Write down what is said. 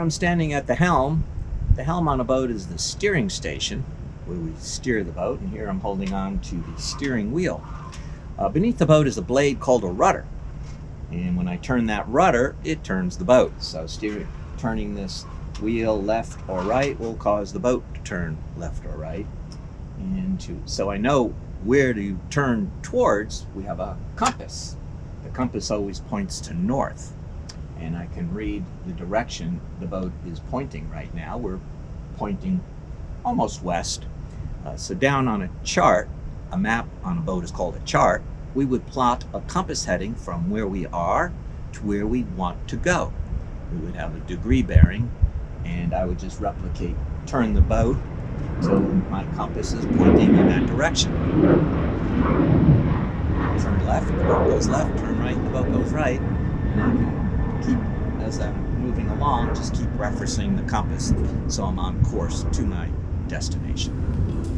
I'm standing at the helm. The helm on a boat is the steering station where we steer the boat, and here I'm holding on to the steering wheel. Beneath the boat is a blade called a rudder, and when I turn that rudder, it turns the boat. So turning this wheel left or right will cause the boat to turn left or right. So I know where to turn towards. We have a compass. The compass always points to north, and I can read the direction the boat is pointing right now. We're pointing almost west. So down on a chart, a map on a boat is called a chart, we would plot a compass heading from where we are to where we want to go. We would have a degree bearing, and I would just turn the boat so my compass is pointing in that direction. Turn left, the boat goes left, turn right, the boat goes right, and I can keep, as I'm moving along, just keep referencing the compass so I'm on course to my destination.